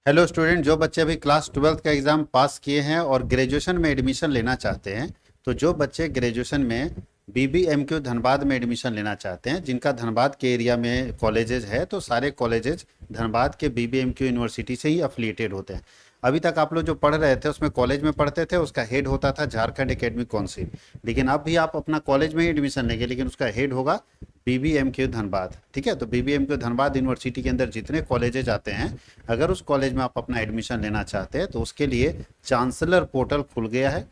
Hello student, जो बच्चे अभी क्लास 12th का एग्ज़ाम पास किए हैं और ग्रेजुएशन में एडमिशन लेना चाहते हैं, तो जो बच्चे ग्रेजुएशन में बीबीएमक्यू धनबाद में एडमिशन लेना चाहते हैं, जिनका धनबाद के एरिया में कॉलेजेस है, तो सारे कॉलेजेस धनबाद के बीबीएमक्यू यूनिवर्सिटी से ही अफिलिएटेड होते हैं। अभी तक आप लोग जो पढ़ रहे थे उसमें कॉलेज में पढ़ते थे, उसका हेड होता था झारखंड एकेडमिक काउंसिल। लेकिन अब भी आप अपना कॉलेज में ही एडमिशन लेंगे, लेकिन उसका हेड होगा बीबीएमक्यू धनबाद। ठीक है, तो बीबीएमक्यू धनबाद यूनिवर्सिटी के अंदर जितने कॉलेजेज आते हैं, अगर उस कॉलेज में आप अपना एडमिशन लेना चाहते हैं तो उसके लिए चांसलर पोर्टल खुल गया है।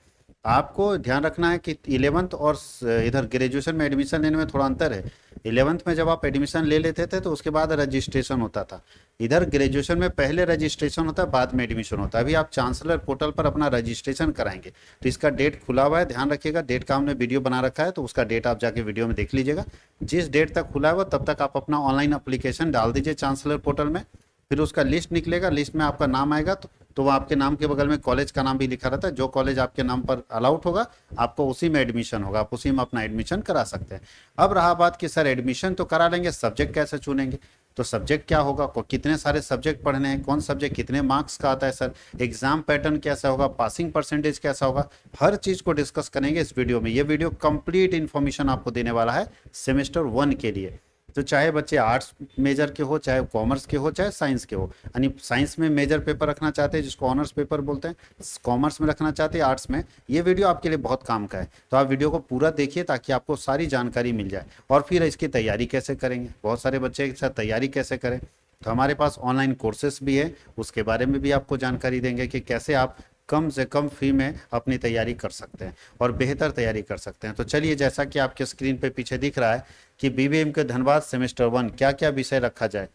आपको ध्यान रखना है कि 11th और इधर ग्रेजुएशन में एडमिशन लेने में थोड़ा अंतर है। 11th में जब आप एडमिशन ले लेते थे तो उसके बाद रजिस्ट्रेशन होता था। इधर ग्रेजुएशन में पहले रजिस्ट्रेशन होता है, बाद में एडमिशन होता है। अभी आप चांसलर पोर्टल पर अपना रजिस्ट्रेशन कराएंगे तो इसका डेट खुला हुआ है, ध्यान रखिएगा। डेट का हमने वीडियो बना रखा है, तो उसका डेट आप जाके वीडियो में देख लीजिएगा। जिस डेट तक खुला है तब तक आप अपना ऑनलाइन अप्लीकेशन डाल दीजिए चांसलर पोर्टल में। फिर उसका लिस्ट निकलेगा, लिस्ट में आपका नाम आएगा तो वो आपके नाम के बगल में कॉलेज का नाम भी लिखा रहता है। जो कॉलेज आपके नाम पर अलाउड होगा आपको उसी में एडमिशन होगा, आप उसी में अपना एडमिशन करा सकते हैं। अब रहा बात कि सर एडमिशन तो करा लेंगे, सब्जेक्ट कैसे चुनेंगे? तो सब्जेक्ट क्या होगा, कितने सारे सब्जेक्ट पढ़ने हैं, कौन सब्जेक्ट कितने मार्क्स का आता है सर, एग्जाम पैटर्न कैसा होगा, पासिंग परसेंटेज कैसा होगा, हर चीज़ को डिस्कस करेंगे इस वीडियो में। ये वीडियो कंप्लीट इन्फॉर्मेशन आपको देने वाला है सेमेस्टर 1 के लिए। तो चाहे बच्चे आर्ट्स मेजर के हो, चाहे कॉमर्स के हो, चाहे साइंस के हो, यानी साइंस में मेजर पेपर रखना चाहते हैं जिसको ऑनर्स पेपर बोलते हैं, कॉमर्स में रखना चाहते हैं, आर्ट्स में, ये वीडियो आपके लिए बहुत काम का है। तो आप वीडियो को पूरा देखिए ताकि आपको सारी जानकारी मिल जाए। और फिर इसकी तैयारी कैसे करेंगे, बहुत सारे बच्चे के साथ तैयारी कैसे करें, तो हमारे पास ऑनलाइन कोर्सेस भी है, उसके बारे में भी आपको जानकारी देंगे कि कैसे आप कम से कम फी में अपनी तैयारी कर सकते हैं और बेहतर तैयारी कर सकते हैं। तो चलिए, जैसा कि आपके स्क्रीन पे पीछे दिख रहा है कि बीबीएम के धनबाद सेमेस्टर 1 क्या क्या विषय रखा जाए,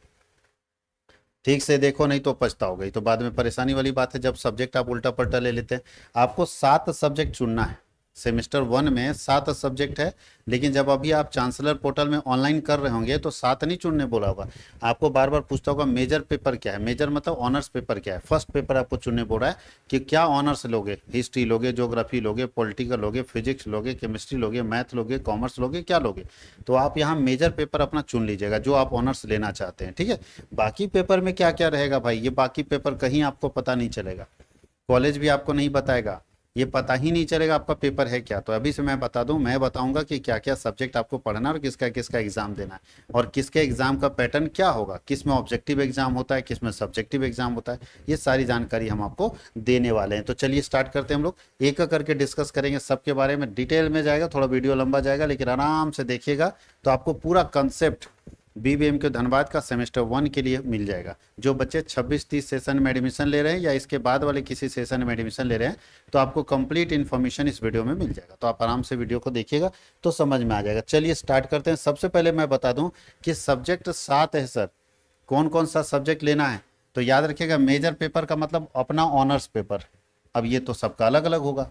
ठीक से देखो नहीं तो पछताओगे। तो बाद में परेशानी वाली बात है जब सब्जेक्ट आप उल्टा पलटा ले लेते हैं। आपको 7 सब्जेक्ट चुनना है। सेमेस्टर 1 में 7 सब्जेक्ट है, लेकिन जब अभी आप चांसलर पोर्टल में ऑनलाइन कर रहे होंगे तो 7 नहीं चुनने बोला होगा, आपको बार बार पूछता होगा मेजर पेपर क्या है। मेजर मतलब ऑनर्स पेपर क्या है। फर्स्ट पेपर आपको चुनने बोल रहा है कि क्या ऑनर्स लोगे, हिस्ट्री लोगे, ज्योग्राफी लोगे, पॉलिटिकल लोगे, फिजिक्स लोगे, केमिस्ट्री लोगे, मैथ लोगे, कॉमर्स लोगे, क्या लोगे। तो आप यहाँ मेजर पेपर अपना चुन लीजिएगा जो आप ऑनर्स लेना चाहते हैं। ठीक है, बाकी पेपर में क्या क्या रहेगा भाई, ये बाकी पेपर कहीं आपको पता नहीं चलेगा, कॉलेज भी आपको नहीं बताएगा, ये पता ही नहीं चलेगा आपका पेपर है क्या। तो अभी से मैं बता दूं, मैं बताऊंगा कि क्या क्या सब्जेक्ट आपको पढ़ना है और किसका किसका एग्जाम देना है और किसके एग्जाम का पैटर्न क्या होगा, किस में ऑब्जेक्टिव एग्जाम होता है, किस में सब्जेक्टिव एग्जाम होता है। ये सारी जानकारी हम आपको देने वाले हैं। तो चलिए स्टार्ट करते हैं, हम लोग एक एक करके डिस्कस करेंगे, सबके बारे में डिटेल में जाएगा, थोड़ा वीडियो लंबा जाएगा लेकिन आराम से देखिएगा तो आपको पूरा कंसेप्ट बीबीएम के धनबाद का सेमेस्टर 1 के लिए मिल जाएगा। जो बच्चे 26-30 सेशन में एडमिशन ले रहे हैं या इसके बाद वाले किसी सेशन में एडमिशन ले रहे हैं तो आपको कंप्लीट इन्फॉर्मेशन इस वीडियो में मिल जाएगा। तो आप आराम से वीडियो को देखिएगा तो समझ में आ जाएगा। चलिए स्टार्ट करते हैं। सबसे पहले मैं बता दूं कि सब्जेक्ट 7 है सर। कौन कौन सा सब्जेक्ट लेना है तो याद रखिएगा, मेजर पेपर का मतलब अपना ऑनर्स पेपर। अब ये तो सबका अलग अलग होगा।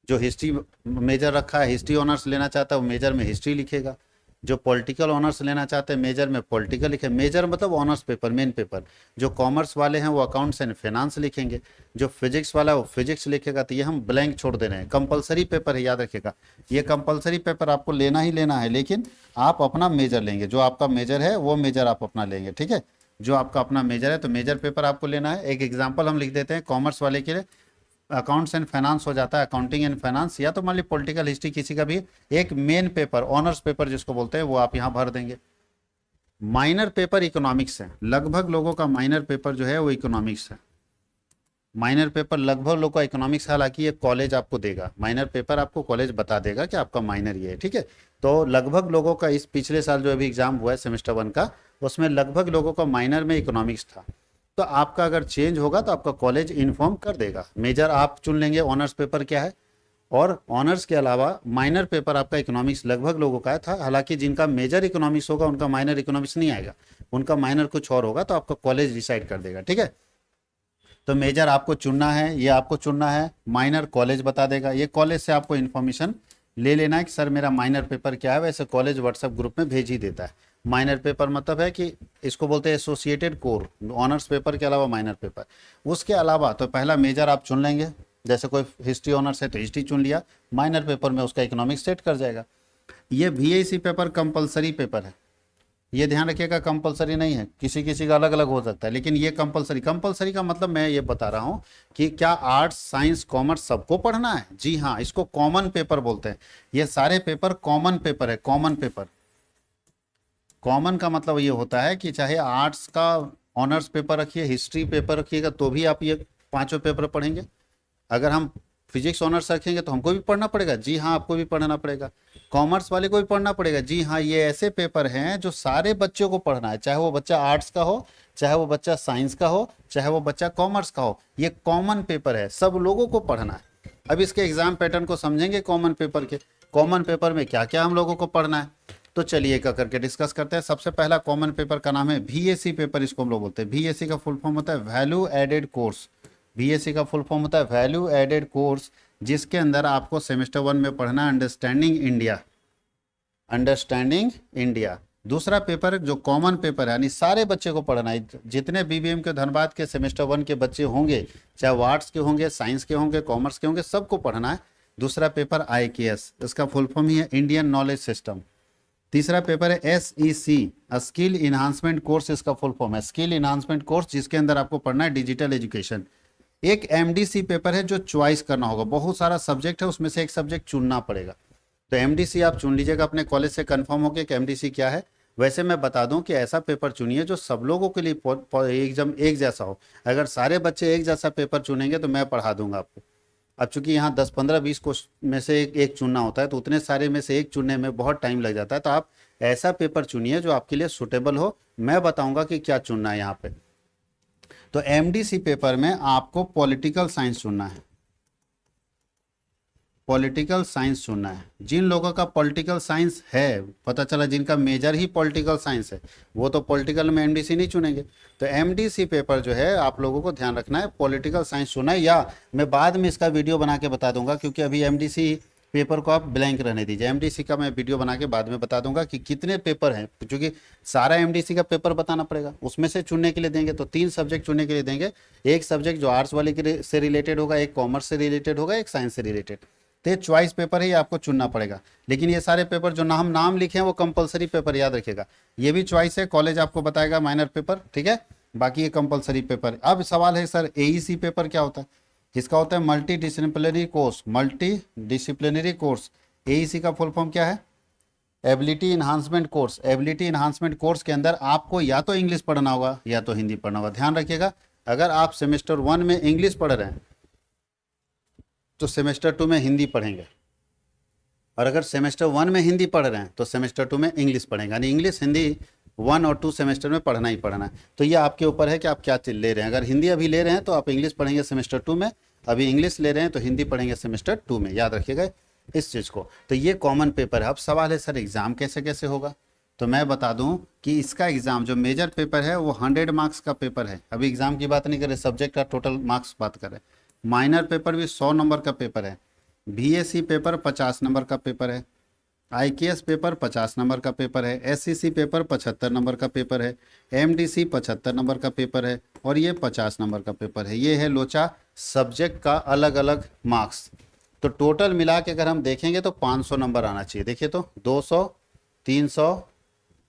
जो हिस्ट्री मेजर रखा है, हिस्ट्री ऑनर्स लेना चाहता है वो मेजर में हिस्ट्री लिखेगा। जो पॉलिटिकल ऑनर्स लेना चाहते हैं मेजर में पॉलिटिकल लिखे, मेजर मतलब ऑनर्स पेपर, मेन पेपर। जो कॉमर्स वाले हैं वो अकाउंट्स एंड फाइनेंस लिखेंगे। जो फिजिक्स वाला है वो फिजिक्स लिखेगा। तो ये हम ब्लैंक छोड़ दे रहे हैं, कंपलसरी पेपर है, याद रखिएगा। ये कंपलसरी पेपर आपको लेना ही लेना है, लेकिन आप अपना मेजर लेंगे। जो आपका मेजर है वो मेजर आप अपना लेंगे। ठीक है, जो आपका अपना मेजर है तो मेजर पेपर आपको लेना है। एक एग्जाम्पल हम लिख देते हैं कॉमर्स वाले के लिए, अकाउंट्स एंड फाइनेंस हो जाता है, अकाउंटिंग एंड फाइनेंस, या तो मान लीजिए पॉलिटिकल हिस्ट्री किसी का भी। एक मेन पेपर ऑनर्स पेपर जिसको बोलते हैं वो आप यहाँ भर देंगे। माइनर पेपर इकोनॉमिक्स है, लगभग लोगों का माइनर पेपर जो है वो इकोनॉमिक्स है। माइनर पेपर लगभग लोगों का इकोनॉमिक्स, हालांकि ये कॉलेज आपको देगा। माइनर पेपर आपको कॉलेज बता देगा कि आपका माइनर ये है। ठीक है, तो लगभग लोगों का इस पिछले साल जो अभी एग्जाम हुआ है सेमेस्टर 1 का, उसमें लगभग लोगों का माइनर में इकोनॉमिक्स था। तो आपका अगर चेंज होगा तो आपका कॉलेज इन्फॉर्म कर देगा। मेजर आप चुन लेंगे ऑनर्स पेपर क्या है, और ऑनर्स के अलावा माइनर पेपर आपका इकोनॉमिक्स लगभग लोगों का था। हालांकि जिनका मेजर इकोनॉमिक्स होगा उनका माइनर इकोनॉमिक्स नहीं आएगा, उनका माइनर कुछ और होगा, तो आपका कॉलेज डिसाइड कर देगा। ठीक है, तो मेजर आपको चुनना है, ये आपको चुनना है, माइनर कॉलेज बता देगा। ये कॉलेज से आपको इन्फॉर्मेशन ले लेना है कि सर मेरा माइनर पेपर क्या है, वैसे कॉलेज व्हाट्सएप ग्रुप में भेज ही देता है। माइनर पेपर मतलब है कि इसको बोलते हैं एसोसिएटेड कोर, ऑनर्स पेपर के अलावा माइनर पेपर। उसके अलावा तो पहला मेजर आप चुन लेंगे, जैसे कोई हिस्ट्री ऑनर्स है तो हिस्ट्री चुन लिया, माइनर पेपर में उसका इकोनॉमिक्स सेट कर जाएगा। ये वीआईसी पेपर कंपलसरी पेपर है। ये ध्यान रखिएगा कंपलसरी नहीं है, किसी किसी का अलग अलग हो सकता है, लेकिन ये कंपलसरी। कंपलसरी का मतलब मैं ये बता रहा हूँ कि क्या आर्ट्स साइंस कॉमर्स सबको पढ़ना है? जी हाँ, इसको कॉमन पेपर बोलते हैं। ये सारे पेपर कॉमन पेपर है, कॉमन पेपर। कॉमन का मतलब ये होता है कि चाहे आर्ट्स का ऑनर्स पेपर रखिए, हिस्ट्री पेपर रखिएगा, तो भी आप ये पांचों पेपर पढ़ेंगे। अगर हम फिजिक्स ऑनर्स रखेंगे तो हमको भी पढ़ना पड़ेगा, जी हाँ, आपको भी पढ़ना पड़ेगा। कॉमर्स वाले को भी पढ़ना पड़ेगा, जी हाँ। ये ऐसे पेपर हैं जो सारे बच्चों को पढ़ना है, चाहे वो बच्चा आर्ट्स का हो, चाहे वो बच्चा साइंस का हो, चाहे वो बच्चा कॉमर्स का हो। ये कॉमन पेपर है, सब लोगों को पढ़ना है। अब इसके एग्जाम पैटर्न को समझेंगे कॉमन पेपर के। कॉमन पेपर में क्या क्या हम लोगों को पढ़ना है, तो चलिए एक करके डिस्कस करते हैं। सबसे पहला कॉमन पेपर का नाम है VAC पेपर, इसको हम लोग बोलते हैं। VAC का फुल फॉर्म होता है वैल्यू एडेड कोर्स। VAC का फुल फॉर्म होता है वैल्यू एडेड कोर्स, जिसके अंदर आपको सेमेस्टर 1 में पढ़ना है अंडरस्टैंडिंग इंडिया। अंडरस्टैंडिंग इंडिया दूसरा पेपर जो कॉमन पेपर है, यानी सारे बच्चे को पढ़ना है। जितने BBM के धनबाद के सेमेस्टर 1 के बच्चे होंगे, चाहे वो आर्ट्स के होंगे, साइंस के होंगे, कॉमर्स के होंगे, सबको पढ़ना है। दूसरा पेपर IKS, इसका फुल फॉर्म ही है इंडियन नॉलेज सिस्टम। तीसरा पेपर है SEC, स्किल इन्हांसमेंट कोर्स, इसका फुल फॉर्म है स्किल इन्हांसमेंट कोर्स, जिसके अंदर आपको पढ़ना है डिजिटल एजुकेशन। एक MDC पेपर है जो चॉइस करना होगा, बहुत सारा सब्जेक्ट है, उसमें से एक सब्जेक्ट चुनना पड़ेगा। तो MDC आप चुन लीजिएगा अपने कॉलेज से कंफर्म होकर कि MDC क्या है। वैसे मैं बता दूं कि ऐसा पेपर चुनिए जो सब लोगों के लिए एकदम एक जैसा हो। अगर सारे बच्चे एक जैसा पेपर चुनेंगे तो मैं पढ़ा दूंगा आपको। अब चूंकि यहाँ 10 15 20 क्वेश्चन में से एक चुनना होता है, तो उतने सारे में से एक चुनने में बहुत टाइम लग जाता है। तो आप ऐसा पेपर चुनिए जो आपके लिए सुटेबल हो। मैं बताऊंगा कि क्या चुनना है यहाँ पे। तो MDC पेपर में आपको पॉलिटिकल साइंस चुनना है, पॉलिटिकल साइंस चुनना है। जिन लोगों का पॉलिटिकल साइंस है, पता चला जिनका मेजर ही पॉलिटिकल साइंस है, वो तो पॉलिटिकल में MDC नहीं चुनेंगे। तो MDC पेपर जो है आप लोगों को ध्यान रखना है, पॉलिटिकल साइंस चुना है। या मैं बाद में इसका वीडियो बना के बता दूंगा, क्योंकि अभी MDC पेपर को आप ब्लैंक रहने दीजिए। MDC का मैं वीडियो बना के बाद में बता दूंगा कि कितने पेपर हैं, क्योंकि सारा MDC का पेपर बताना पड़ेगा। उसमें से चुनने के लिए देंगे तो 3 सब्जेक्ट चुनने के लिए देंगे। एक सब्जेक्ट जो आर्ट्स वाले से रिलेटेड होगा, एक कॉमर्स से रिलेटेड होगा, एक साइंस से रिलेटेड। तो ये चॉइस पेपर ही आपको चुनना पड़ेगा। लेकिन ये सारे पेपर जो हम नाम लिखे हैं वो कंपलसरी पेपर, याद रखिएगा। ये भी चॉइस है, कॉलेज आपको बताएगा माइनर पेपर, ठीक है। बाकी ये कंपलसरी पेपर। अब सवाल है सर AEC पेपर क्या होता है? इसका होता है multi disciplinary course. Multi disciplinary course, AEC का फुल फॉर्म क्या है? Ability enhancement course. Ability enhancement course के अंदर आपको या तो इंग्लिश पढ़ना होगा या तो हिंदी पढ़ना होगा। ध्यान रखिएगा, अगर आप सेमेस्टर 1 में इंग्लिश पढ़ रहे हैं तो सेमेस्टर 2 में हिंदी पढ़ेंगे, और अगर सेमेस्टर 1 में हिंदी पढ़ रहे हैं तो सेमेस्टर 2 में इंग्लिश पढ़ेंगे। यानी इंग्लिश हिंदी 1 और 2 सेमेस्टर में पढ़ना ही पढ़ना है। तो ये आपके ऊपर है कि आप क्या ले रहे हैं। अगर हिंदी अभी ले रहे हैं तो आप इंग्लिश पढ़ेंगे सेमेस्टर 2 में, अभी इंग्लिश ले रहे हैं तो हिंदी पढ़ेंगे सेमेस्टर 2 में। याद रखिएगा इस चीज़ को। तो ये कॉमन पेपर है। अब सवाल है सर एग्ज़ाम कैसे कैसे होगा, तो मैं बता दूं कि इसका एग्ज़ाम जो मेजर पेपर है वो 100 मार्क्स का पेपर है। अभी एग्ज़ाम की बात नहीं कर रहे, सब्जेक्ट का टोटल मार्क्स बात कर रहे हैं। माइनर पेपर भी 100 नंबर का पेपर है। VAC पेपर 50 नंबर का पेपर है। IKS पेपर 50 नंबर का पेपर है। SEC पेपर 75 नंबर का पेपर है। MDC 75 नंबर का पेपर है, और ये 50 नंबर का पेपर है। ये है लोचा सब्जेक्ट का अलग अलग मार्क्स। तो टोटल मिला के अगर हम देखेंगे तो 500 नंबर आना चाहिए। देखिए तो 200, 300,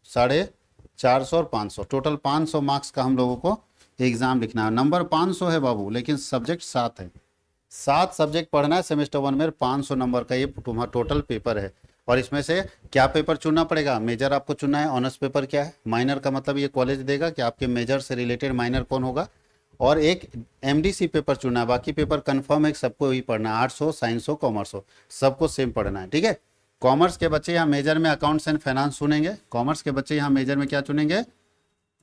450 और 500, टोटल 500 मार्क्स का हम लोगों को एग्जाम लिखना है। नंबर 500 है बाबू, लेकिन सब्जेक्ट 7 है। 7 सब्जेक्ट पढ़ना है सेमेस्टर 1 में। 500 नंबर का ये तुम्हारा टोटल पेपर है। और इसमें से क्या पेपर चुनना पड़ेगा? मेजर आपको चुनना है। ऑनर्स पेपर क्या है? माइनर का मतलब ये कॉलेज देगा कि आपके मेजर से रिलेटेड माइनर कौन होगा। और एक MDC पेपर चुनना है। बाकी पेपर कंफर्म है, सबको ही पढ़ना है। आर्ट्स हो, साइंस हो, कॉमर्स हो, सबको सेम पढ़ना है, ठीक है। कॉमर्स के बच्चे यहाँ मेजर में अकाउंट्स एंड फाइनेंस चुनेंगे। कॉमर्स के बच्चे यहाँ मेजर में क्या चुनेंगे?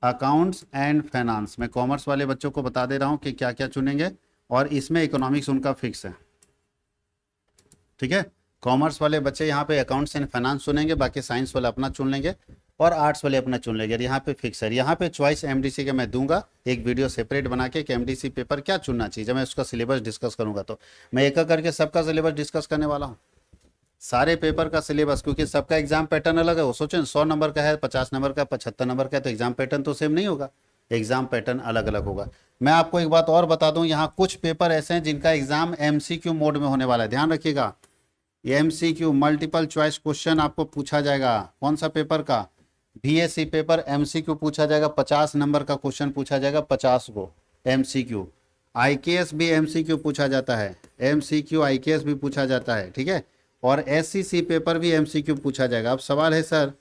Accounts and finance. मैं कॉमर्स वाले बच्चों को बता दे रहा हूँ कि क्या क्या चुनेंगे, और इसमें इकोनॉमिक्स उनका फिक्स है, ठीक है। कॉमर्स वाले बच्चे यहाँ पे अकाउंट्स एंड फाइनेंस चुनेंगे, बाकी साइंस वाले अपना चुन लेंगे, और आर्ट्स वाले अपना चुन लेंगे। यहाँ पे फिक्स है। यहाँ पे चॉइस MDC के मैं दूंगा एक वीडियो सेपरेट बना के कि MDC पेपर क्या चुनना चाहिए। जब मैं उसका सिलेबस डिस्कस करूंगा तो मैं एक करके सबका सिलेबस डिस्कस करने वाला हूँ, सारे पेपर का सिलेबस, क्योंकि सबका एग्जाम पैटर्न अलग है। वो सोचें 100 नंबर का है, 50 नंबर का, 75 नंबर का है, तो एग्जाम पैटर्न तो सेम नहीं होगा, एग्जाम पैटर्न अलग अलग होगा। मैं आपको एक बात और बता दूं, यहाँ कुछ पेपर ऐसे हैं जिनका एग्जाम MCQ मोड में होने वाला है। ध्यान रखिएगा, ये MCQ मल्टीपल चॉइस क्वेश्चन आपको पूछा जाएगा। कौन सा पेपर का? बीएससी पेपर एमसीक्यू पूछा जाएगा, 50 नंबर का क्वेश्चन पूछा जाएगा, 50 को एमसीक्यू। आईकेएस भी एमसीक्यू पूछा जाता है, एमसीक्यू आईकेएस भी पूछा जाता है, ठीक है। और एससीसी पेपर भी एमसीक्यू पूछा जाएगा। अब सवाल है सर,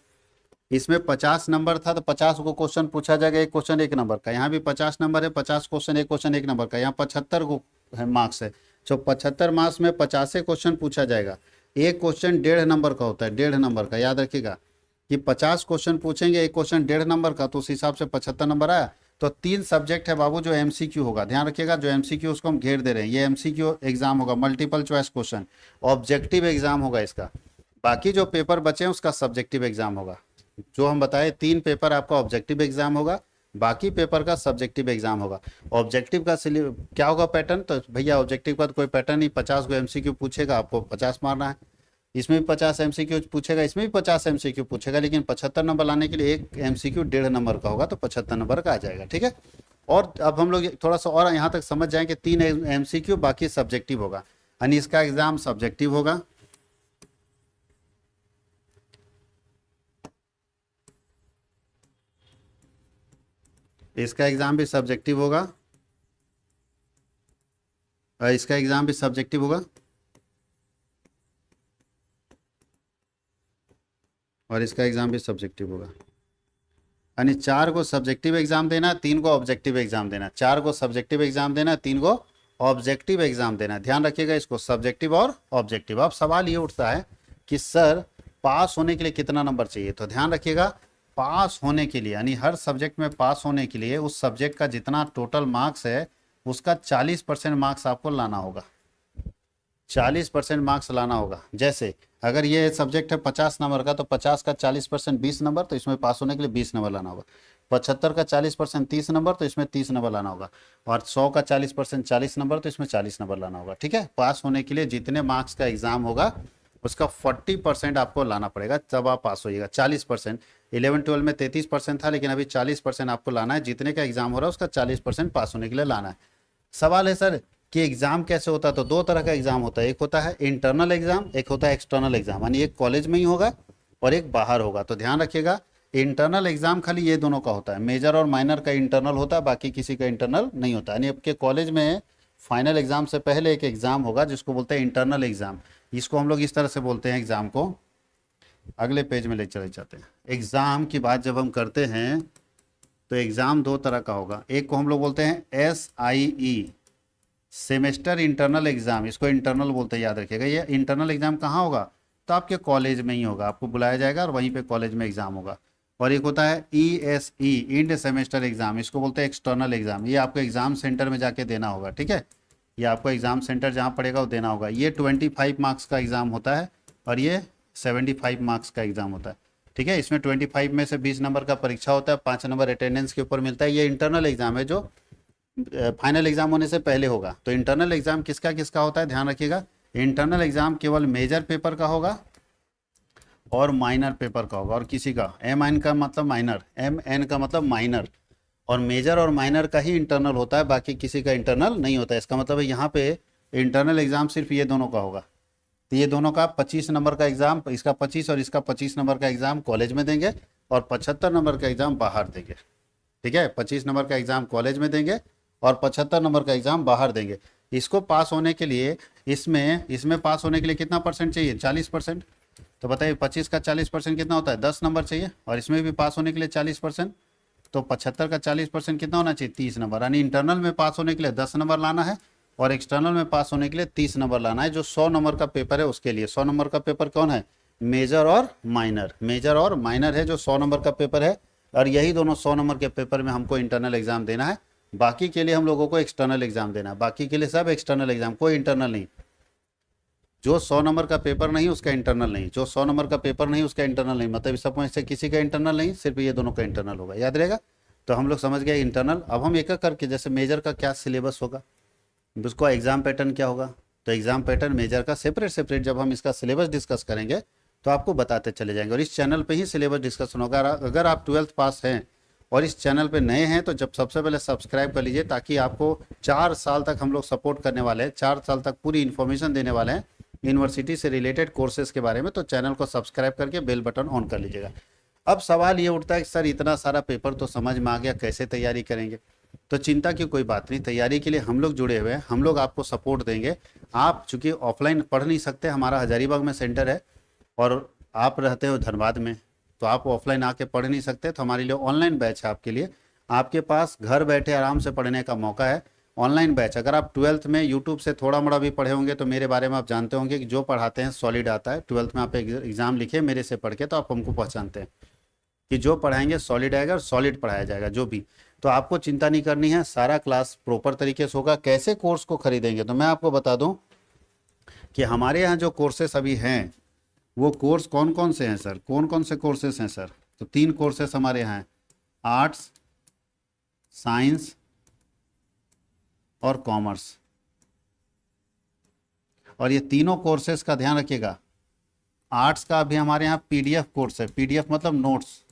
इसमें 50 नंबर था तो 50 को क्वेश्चन पूछा जाएगा, एक क्वेश्चन एक नंबर का। यहाँ भी 50 नंबर है, 50 क्वेश्चन एक नंबर का। यहाँ 75 को मार्क्स है, तो 75 मार्क्स में 50 क्वेश्चन पूछा जाएगा। एक क्वेश्चन 1.5 नंबर का होता है, 1.5 नंबर का, याद रखिएगा कि 50 क्वेश्चन पूछेंगे, एक क्वेश्चन 1.5 नंबर का, तो उस हिसाब से 75 नंबर आया। तो 3 सब्जेक्ट है बाबू जो एमसीक्यू होगा, ध्यान रखिएगा। जो एमसीक्यू उसको हम घेर दे रहे हैं, ये एमसीक्यू एग्जाम होगा, multiple choice question, objective exam होगा इसका। बाकी जो पेपर बचे हैं उसका सब्जेक्टिव एग्जाम होगा। जो हम बताए 3 पेपर आपका ऑब्जेक्टिव एग्जाम होगा, बाकी पेपर का सब्जेक्टिव एग्जाम होगा। ऑब्जेक्टिव का क्या होगा पैटर्न, तो भैया ऑब्जेक्टिव का तो कोई पैटर्न नहीं, 50 को एमसीक्यू पूछेगा, आपको 50 मारना है। इसमें भी 50 एमसीक्यू पूछेगा, इसमें भी 50 एमसीक्यू पूछेगा, लेकिन 75 नंबर लाने के लिए एक एमसीक्यू 1.5 नंबर का होगा, तो 75 नंबर का आ जाएगा, ठीक है। और अब हम लोग थोड़ा सा और यहाँ तक समझ जाएंगे, 3 एमसीक्यू बाकी सब्जेक्टिव होगा, यानी इसका एग्जाम सब्जेक्टिव होगा। इसका एग्जाम भी सब्जेक्टिव होगा, और इसका एग्जाम भी सब्जेक्टिव होगा, और इसका एग्जाम भी सब्जेक्टिव होगा। यानी 4 को सब्जेक्टिव एग्जाम देना, 3 को ऑब्जेक्टिव एग्जाम देना, 4 को सब्जेक्टिव एग्जाम देना, 3 को ऑब्जेक्टिव एग्जाम देना। ध्यान रखिएगा इसको, सब्जेक्टिव और ऑब्जेक्टिव। अब सवाल ये उठता है कि सर पास होने के लिए कितना नंबर चाहिए, तो ध्यान रखिएगा पास होने के लिए, यानी हर सब्जेक्ट में पास होने के लिए उस सब्जेक्ट का जितना टोटल मार्क्स है उसका 40% मार्क्स आपको लाना होगा, 40% मार्क्स लाना होगा। जैसे अगर ये सब्जेक्ट है 50 नंबर का, तो 50 का 40% 20 नंबर, तो इसमें पास होने के लिए 20 नंबर लाना होगा। 75 का 40% 30 नंबर, तो इसमें 30 नंबर लाना होगा। और 100 का 40% 40 नंबर, तो इसमें 40 नंबर लाना होगा, ठीक है। पास होने के लिए जितने मार्क्स का एग्जाम होगा उसका 40% आपको लाना पड़ेगा, तब आप पास होइएगा। 40%, 11-12 में 33% था, लेकिन अभी 40% आपको लाना है। जितने का एग्जाम हो रहा है उसका 40% पास होने के लिए लाना है। सवाल है सर कि एग्जाम कैसे होता है, तो 2 तरह का एग्जाम होता है, एक होता है इंटरनल एग्जाम, एक होता है एक्सटर्नल एग्जाम, यानी एक कॉलेज में ही होगा और एक बाहर होगा। तो ध्यान रखिएगा इंटरनल एग्जाम खाली ये दोनों का होता है, मेजर और माइनर का इंटरनल होता है, बाकी किसी का इंटरनल नहीं होता। यानी आपके कॉलेज में फाइनल एग्जाम से पहले एक एग्जाम होगा जिसको बोलते हैं इंटरनल एग्जाम। इसको हम लोग इस तरह से बोलते हैं एग्जाम को, अगले पेज में ले चले जाते हैं। एग्जाम की बात जब हम करते हैं तो एग्जाम 2 तरह का होगा, एक को हम लोग बोलते हैं SIE, सेमेस्टर इंटरनल एग्जाम, इसको इंटरनल बोलते हैं, याद रखिएगा। ये इंटरनल एग्जाम कहाँ होगा, तो आपके कॉलेज में ही होगा, आपको बुलाया जाएगा और वहीं पे कॉलेज में एग्जाम होगा। और एक होता है ESE, इंड सेमेस्टर एग्जाम, इसको बोलते हैं एक्सटर्नल एग्जाम। ये आपको एग्जाम सेंटर में जाके देना होगा, ठीक है। ये आपको एग्जाम सेंटर जहाँ पड़ेगा वो देना होगा। ये 25 मार्क्स का एग्जाम होता है और ये 75 मार्क्स का एग्जाम होता है, ठीक है। इसमें 25 में से 20 नंबर का परीक्षा होता है, 5 नंबर अटेंडेंस के ऊपर मिलता है। ये इंटरनल एग्जाम है जो फाइनल एग्जाम होने से पहले होगा। तो इंटरनल एग्जाम किसका किसका होता है, ध्यान रखिएगा। इंटरनल एग्जाम केवल मेजर पेपर का होगा और माइनर पेपर का होगा, और किसी का MN का मतलब माइनर, MN का मतलब माइनर, और मेजर और माइनर का ही इंटरनल होता है, बाकी किसी का इंटरनल नहीं होता है। इसका मतलब है यहाँ पे इंटरनल एग्जाम सिर्फ ये दोनों का होगा। तो ये दोनों का 25 नंबर का एग्जाम, इसका 25 और इसका 25 नंबर का एग्जाम कॉलेज में देंगे और 75 नंबर का एग्जाम बाहर देंगे, ठीक है। 25 नंबर का एग्जाम कॉलेज में देंगे और 75 नंबर का एग्जाम बाहर देंगे। इसको पास होने के लिए, इसमें पास होने के लिए कितना परसेंट चाहिए, 40%। तो बताइए 25 का 40% कितना होता है, 10 नंबर चाहिए। और इसमें भी पास होने के लिए 40%, तो 75 का 40% कितना होना चाहिए, 30 नंबर। यानी इंटरनल में पास होने के लिए 10 नंबर लाना है और एक्सटर्नल में पास होने के लिए 30 नंबर लाना है। जो 100 नंबर का पेपर है उसके लिए, 100 नंबर का पेपर कौन है, मेजर और माइनर, मेजर और माइनर है जो 100 नंबर का पेपर है। और यही दोनों 100 नंबर के पेपर में हमको इंटरनल एग्जाम देना है, बाकी के लिए हम लोगों को एक्सटर्नल एग्जाम देना है। बाकी के लिए सब एक्सटर्नल एग्जाम, कोई इंटरनल नहीं। जो 100 नंबर का पेपर नहीं उसका इंटरनल नहीं, जो 100 नंबर का पेपर नहीं उसका इंटरनल नहीं, मतलब सब में से किसी का इंटरनल नहीं, सिर्फ ये दोनों का इंटरनल होगा, याद रहेगा। तो हम लोग समझ गए इंटरनल। अब हम एक एक करके, जैसे मेजर का क्या सिलेबस होगा, उसका एग्जाम पैटर्न क्या होगा, तो एग्जाम पैटर्न मेजर का सेपरेट जब हम इसका सिलेबस डिस्कस करेंगे तो आपको बताते चले जाएंगे। और इस चैनल पे ही सिलेबस डिस्कशन होगा। अगर आप 12th पास हैं और इस चैनल पे नए हैं तो जब सबसे पहले सब्सक्राइब कर लीजिए, ताकि आपको 4 साल तक हम लोग सपोर्ट करने वाले हैं, 4 साल तक पूरी इन्फॉर्मेशन देने वाले हैं यूनिवर्सिटी से रिलेटेड कोर्सेज के बारे में। तो चैनल को सब्सक्राइब करके बेल बटन ऑन कर लीजिएगा। अब सवाल ये उठता है कि सर इतना सारा पेपर तो समझ में आ गया, कैसे तैयारी करेंगे? तो चिंता की कोई बात नहीं, तैयारी के लिए हम लोग जुड़े हुए हैं, हम लोग आपको सपोर्ट देंगे। आप चूंकि ऑफलाइन पढ़ नहीं सकते, हमारा हजारीबाग में सेंटर है और आप रहते हो धनबाद में, तो आप ऑफलाइन आके पढ़ नहीं सकते, तो हमारे लिए ऑनलाइन बैच है आपके लिए। आपके पास घर बैठे आराम से पढ़ने का मौका है। ऑनलाइन बैच, अगर आप ट्वेल्थ में यूट्यूब से थोड़ा मोड़ा भी पढ़े होंगे तो मेरे बारे में आप जानते होंगे कि जो पढ़ाते हैं सॉलिड आता है। ट्वेल्थ में आप एग्जाम लिखे मेरे से पढ़ के, तो आप हमको पहचानते हैं कि जो पढ़ाएंगे सॉलिड आएगा और सॉलिड पढ़ाया जाएगा जो भी। तो आपको चिंता नहीं करनी है, सारा क्लास प्रॉपर तरीके से होगा। कैसे कोर्स को खरीदेंगे, तो मैं आपको बता दूं कि हमारे यहाँ जो कोर्सेस अभी हैं वो कोर्स कौन कौन से हैं सर, कौन कौन से कोर्सेस हैं सर? तो 3 कोर्सेस हमारे यहाँ हैं, आर्ट्स, साइंस और कॉमर्स। और ये तीनों कोर्सेस का ध्यान रखिएगा। आर्ट्स का अभी हमारे यहाँ पीडीएफ कोर्स है, पीडीएफ मतलब नोट्स।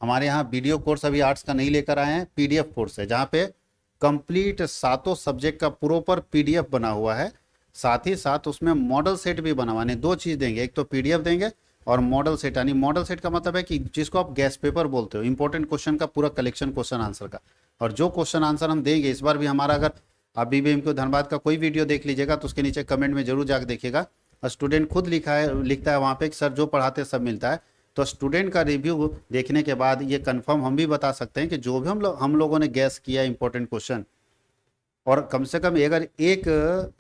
हमारे यहाँ वीडियो कोर्स अभी आर्ट्स का नहीं लेकर आए हैं, पीडीएफ कोर्स है जहाँ पे कंप्लीट 7 सब्जेक्ट का प्रॉपर पीडीएफ बना हुआ है। साथ ही साथ उसमें मॉडल सेट भी बना हुआ है। 2 चीज़ देंगे, एक तो पीडीएफ देंगे और मॉडल सेट। यानी मॉडल सेट का मतलब है कि जिसको आप गैस पेपर बोलते हो, इंपॉर्टेंट क्वेश्चन का पूरा कलेक्शन क्वेश्चन आंसर का। और जो क्वेश्चन आंसर हम देंगे इस बार भी हमारा, अगर आप BBMQ धनबाद का कोई वीडियो देख लीजिएगा तो उसके नीचे कमेंट में जरूर जाकर देखिएगा। स्टूडेंट खुद लिखता है वहाँ पे कि सर जो पढ़ाते सब मिलता है। तो स्टूडेंट का रिव्यू देखने के बाद ये कंफर्म हम भी बता सकते हैं कि जो भी हम लोगों ने गैस किया इंपॉर्टेंट क्वेश्चन, और कम से कम अगर एक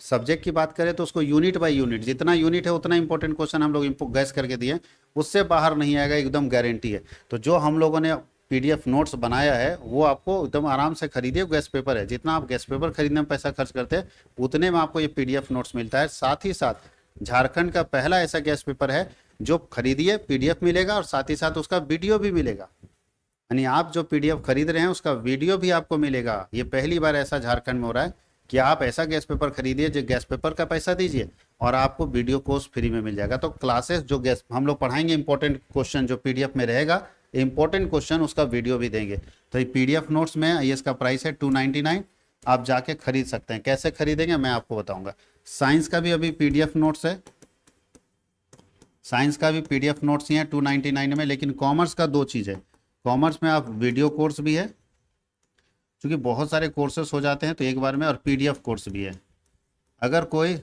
सब्जेक्ट की बात करें तो उसको यूनिट बाय यूनिट, जितना यूनिट है उतना इंपॉर्टेंट क्वेश्चन हम लोग गैस करके दिए, उससे बाहर नहीं आएगा, एकदम गारंटी है। तो जो हम लोगों ने पीडीएफ नोट्स बनाया है वो आपको एकदम आराम से खरीदिए। गैस पेपर है, जितना आप गैस पेपर खरीदने में पैसा खर्च करते हैं उतने में आपको ये पीडीएफ नोट्स मिलता है। साथ ही साथ झारखंड का पहला ऐसा गैस पेपर है जो खरीदिए पीडीएफ मिलेगा और साथ ही साथ उसका वीडियो भी मिलेगा। यानी आप जो पीडीएफ खरीद रहे हैं उसका वीडियो भी आपको मिलेगा। ये पहली बार ऐसा झारखंड में हो रहा है कि आप ऐसा गैस पेपर खरीदिए जो गैस पेपर का पैसा दीजिए और आपको वीडियो कोर्स फ्री में मिल जाएगा। तो क्लासेस जो गैस हम लोग पढ़ाएंगे, इंपॉर्टेंट क्वेश्चन जो पीडीएफ में रहेगा, इंपॉर्टेंट क्वेश्चन उसका वीडियो भी देंगे। तो ये पीडीएफ नोट्स में ये इसका प्राइस है 299। आप जाके खरीद सकते हैं। कैसे खरीदेंगे मैं आपको बताऊंगा। साइंस का भी अभी पीडीएफ नोट्स है, साइंस का भी पीडीएफ नोट्स ही है 299 में। लेकिन कॉमर्स का 2 चीज़ है, कॉमर्स में आप वीडियो कोर्स भी है, क्योंकि बहुत सारे कोर्सेस हो जाते हैं तो एक बार में, और पीडीएफ कोर्स भी है। अगर कोई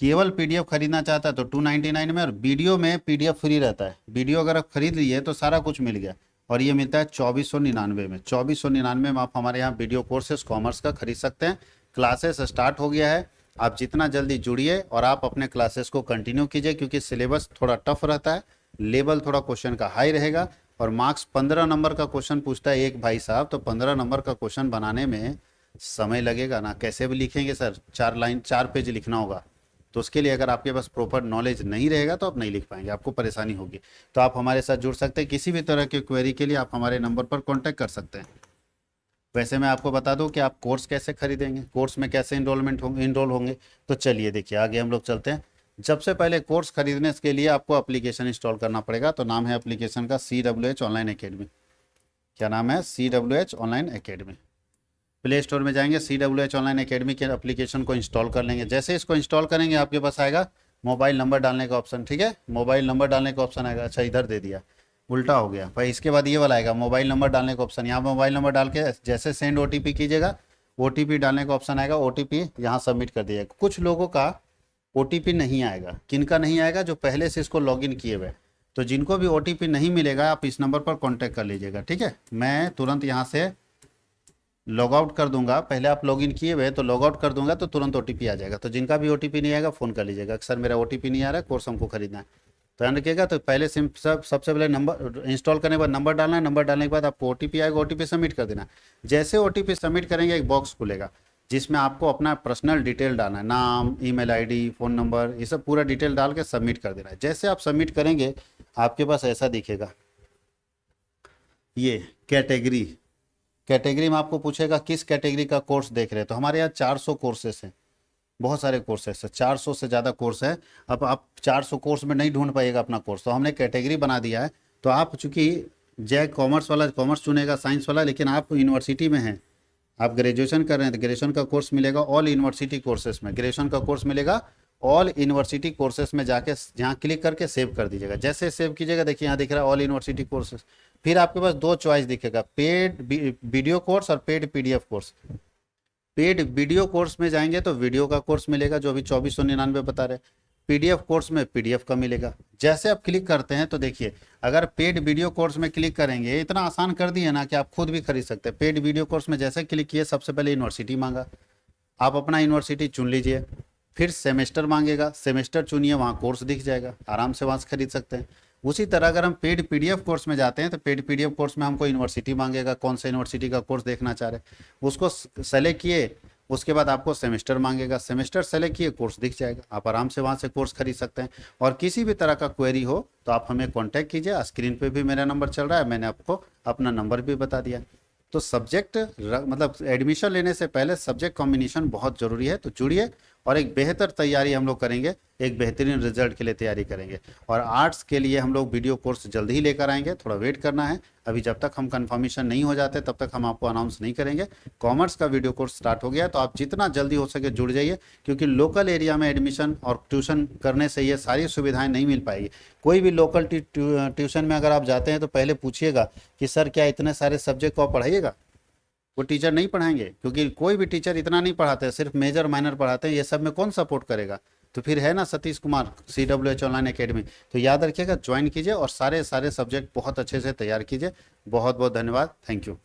केवल पीडीएफ खरीदना चाहता है तो 299 में, और वीडियो में पीडीएफ फ्री रहता है। वीडियो अगर आप खरीद लिए तो सारा कुछ मिल गया, और ये मिलता है 2499 में। 2499 में आप हमारे यहाँ वीडियो कोर्सेस कॉमर्स का खरीद सकते हैं। क्लासेस स्टार्ट हो गया है, आप जितना जल्दी जुड़िए और आप अपने क्लासेस को कंटिन्यू कीजिए, क्योंकि सिलेबस थोड़ा टफ रहता है, लेवल थोड़ा क्वेश्चन का हाई रहेगा, और मार्क्स 15 नंबर का क्वेश्चन पूछता है एक भाई साहब। तो 15 नंबर का क्वेश्चन बनाने में समय लगेगा ना, कैसे भी लिखेंगे सर, 4 लाइन 4 पेज लिखना होगा। तो उसके लिए अगर आपके पास प्रॉपर नॉलेज नहीं रहेगा तो आप नहीं लिख पाएंगे, आपको परेशानी होगी। तो आप हमारे साथ जुड़ सकते हैं। किसी भी तरह की क्वेरी के लिए आप हमारे नंबर पर कॉन्टैक्ट कर सकते हैं। वैसे मैं आपको बता दूं कि आप कोर्स कैसे खरीदेंगे, कोर्स में कैसे इनरोल होंगे। तो चलिए देखिए आगे हम लोग चलते हैं। सबसे पहले कोर्स खरीदने के लिए आपको एप्लीकेशन इंस्टॉल करना पड़ेगा। तो नाम है एप्लीकेशन का CWH ऑनलाइन एकेडमी। क्या नाम है? CWH online academy. Play store में जाएंगे, CWH ऑनलाइन एकेडमी के एप्लीकेशन को इंस्टॉल कर लेंगे। जैसे इसको इंस्टॉल करेंगे आपके पास आएगा मोबाइल नंबर डालने का ऑप्शन। ठीक है, मोबाइल नंबर डालने का ऑप्शन आएगा। अच्छा इधर दे दिया, उल्टा हो गया भाई। इसके बाद ये वाला आएगा मोबाइल नंबर डालने का ऑप्शन। यहाँ मोबाइल नंबर डाल के जैसे सेंड OTP कीजिएगा, OTP डालने का ऑप्शन आएगा। OTP यहाँ सबमिट कर दिएगा। कुछ लोगों का OTP नहीं आएगा। किनका नहीं आएगा? जो पहले से इसको लॉगिन किए हुए। तो जिनको भी OTP नहीं मिलेगा आप इस नंबर पर कॉन्टैक्ट कर लीजिएगा। ठीक है, मैं तुरंत यहाँ से लॉग आउट कर दूंगा। पहले आप लॉगिन किए हुए तो लॉग आउट कर दूंगा तो तुरंत OTP आ जाएगा। तो जिनका भी OTP नहीं आएगा फ़ोन कर लीजिएगा, सर मेरा OTP नहीं आ रहा है, कोर्स हमको खरीदना है। तो ध्यान रखिएगा। तो पहले सबसे पहले नंबर इंस्टॉल करने के बाद नंबर डालना है। नंबर डालने के बाद आपको OTP आएगा, OTP सबमिट कर देना। जैसे OTP सबमिट करेंगे एक बॉक्स खुलेगा जिसमें आपको अपना पर्सनल डिटेल डालना है, नाम, ईमेल ID, फ़ोन नंबर, ये सब पूरा डिटेल डाल के सबमिट कर देना है। जैसे आप सबमिट करेंगे आपके पास ऐसा दिखेगा, ये कैटेगरी में आपको पूछेगा किस कैटेगरी का कोर्स देख रहे हैं। तो हमारे यहाँ 400 कोर्सेस हैं, बहुत सारे कोर्सेस है, 400 से ज़्यादा कोर्स है। अब आप 400 कोर्स में नहीं ढूंढ पाइएगा अपना कोर्स, तो हमने कैटेगरी बना दिया है। तो आप चूंकि जय कॉमर्स वाला कॉमर्स चुनेगा, साइंस वाला, लेकिन आप यूनिवर्सिटी में हैं, आप ग्रेजुएशन कर रहे हैं तो ग्रेजुएशन का कोर्स मिलेगा ऑल यूनिवर्सिटी कोर्सेज में। ग्रेजुएशन का कोर्स मिलेगा ऑल यूनिवर्सिटी कोर्सेज में जाके यहाँ क्लिक करके सेव कर दीजिएगा। जैसे सेव कीजिएगा देखिए यहाँ दिख रहा है ऑल यूनिवर्सिटी कोर्सेज। फिर आपके पास दो चॉइस दिखेगा, पेड वीडियो कोर्स और paid PDF course. Paid video course में जाएंगे तो वीडियो का कोर्स मिलेगा जो अभी 2499 बता रहे। पीडीएफ कोर्स में पीडीएफ का मिलेगा। जैसे आप क्लिक करते हैं तो देखिए अगर पेड वीडियो कोर्स में क्लिक करेंगे, इतना आसान कर दिया ना कि आप खुद भी खरीद सकते हैं। पेड वीडियो कोर्स में जैसे क्लिक किए सबसे पहले यूनिवर्सिटी मांगा, आप अपना यूनिवर्सिटी चुन लीजिए। फिर सेमेस्टर मांगेगा, सेमेस्टर चुनिए, वहाँ कोर्स दिख जाएगा, आराम से वहाँ से खरीद सकते हैं। उसी तरह अगर हम पेड पीडीएफ कोर्स में जाते हैं तो पेड पीडीएफ कोर्स में हमको यूनिवर्सिटी मांगेगा, कौन सा यूनिवर्सिटी का कोर्स देखना चाह रहे हैं उसको सेलेक्ट किए। उसके बाद आपको सेमेस्टर मांगेगा, सेमेस्टर सेलेक्ट किए, कोर्स दिख जाएगा, आप आराम से वहाँ से कोर्स खरीद सकते हैं। और किसी भी तरह का क्वेरी हो तो आप हमें कॉन्टैक्ट कीजिए। स्क्रीन पे भी मेरा नंबर चल रहा है, मैंने आपको अपना नंबर भी बता दिया। तो सब्जेक्ट मतलब एडमिशन लेने से पहले सब्जेक्ट कॉम्बिनेशन बहुत ज़रूरी है। तो जुड़िए और एक बेहतर तैयारी हम लोग करेंगे, एक बेहतरीन रिजल्ट के लिए तैयारी करेंगे। और आर्ट्स के लिए हम लोग वीडियो कोर्स जल्द ही लेकर आएंगे, थोड़ा वेट करना है। अभी जब तक हम कंफर्मेशन नहीं हो जाते तब तक हम आपको अनाउंस नहीं करेंगे। कॉमर्स का वीडियो कोर्स स्टार्ट हो गया तो आप जितना जल्दी हो सके जुड़ जाइए, क्योंकि लोकल एरिया में एडमिशन और ट्यूशन करने से ये सारी सुविधाएं नहीं मिल पाएगी। कोई भी लोकल ट्यूशन में अगर आप जाते हैं तो पहले पूछिएगा कि सर क्या इतने सारे सब्जेक्ट को आप पढ़ाइएगा। वो टीचर नहीं पढ़ाएंगे, क्योंकि कोई भी टीचर इतना नहीं पढ़ाते हैं, सिर्फ मेजर माइनर पढ़ाते हैं। ये सब में कौन सपोर्ट करेगा। तो फिर है ना Satish Kumar CWH online academy. तो याद रखिएगा, ज्वाइन कीजिए और सारे सब्जेक्ट बहुत अच्छे से तैयार कीजिए। बहुत बहुत धन्यवाद, थैंक यू।